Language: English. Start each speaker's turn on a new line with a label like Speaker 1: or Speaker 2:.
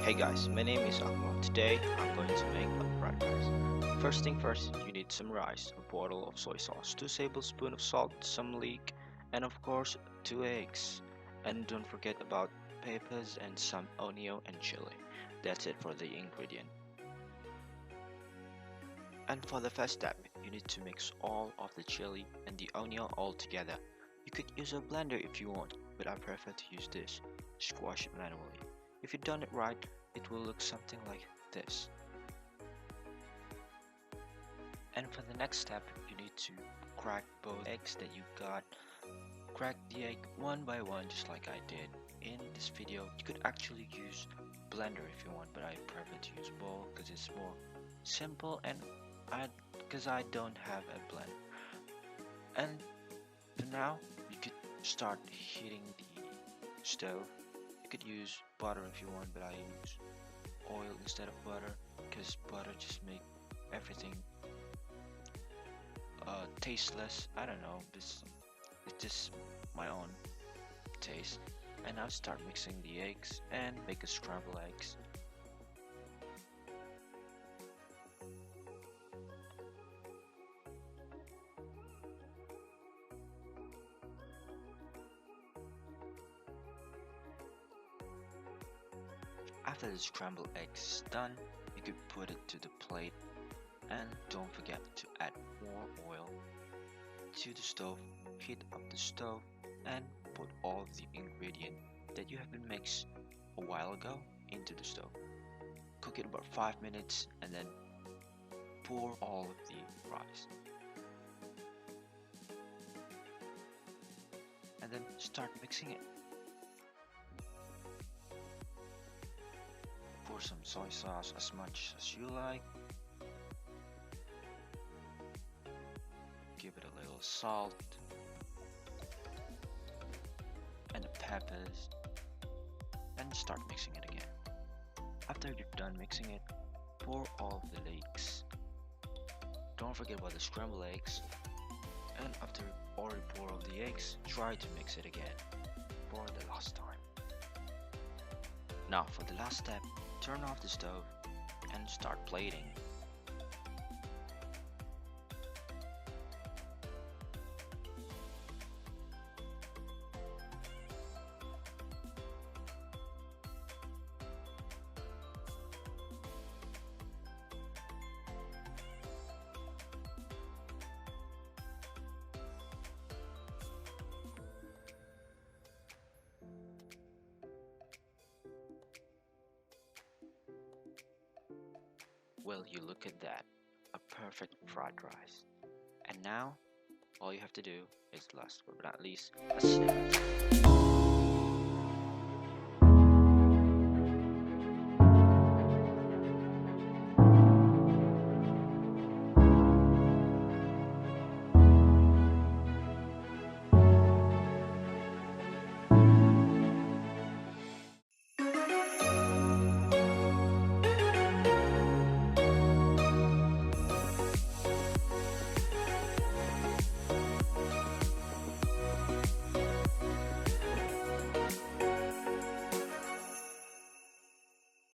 Speaker 1: Hey guys, my name is Akmal. Today I'm going to make a fried rice. First thing first, you need some rice, a bottle of soy sauce, 2 tablespoons of salt, some leek, and of course 2 eggs. And don't forget about peppers and some onion and chili. That's it for the ingredient. And for the first step, you need to mix all of the chili and the onion all together. You could use a blender if you want, but I prefer to use this. Squash it manually. If you've done it right, it will look something like this. And for the next step, you need to crack both eggs that you got. Crack the egg one by one just like I did in this video. You could actually use blender if you want, but I prefer to use bowl because it's more simple and I don't have a blender. And for now, you could start heating the stove. You could use butter if you want, but I use oil instead of butter because butter just make everything tasteless. I don't know, it's just my own taste. And now start mixing the eggs and make a scrambled eggs. After the scrambled eggs is done, you could put it to the plate and don't forget to add more oil to the stove. Heat up the stove and put all the ingredient that you have been mixed a while ago into the stove. Cook it about 5 minutes and then pour all of the rice. And then start mixing it. Pour some soy sauce as much as you like. Give it a little salt and the peppers and start mixing it again. After you're done mixing it, pour all of the eggs. Don't forget about the scrambled eggs. And after you already pour all the eggs, try to mix it again for the last time. Now for the last step, turn off the stove and start plating. Well, you look at that, a perfect fried rice. And now, all you have to do is last but not least, a snack.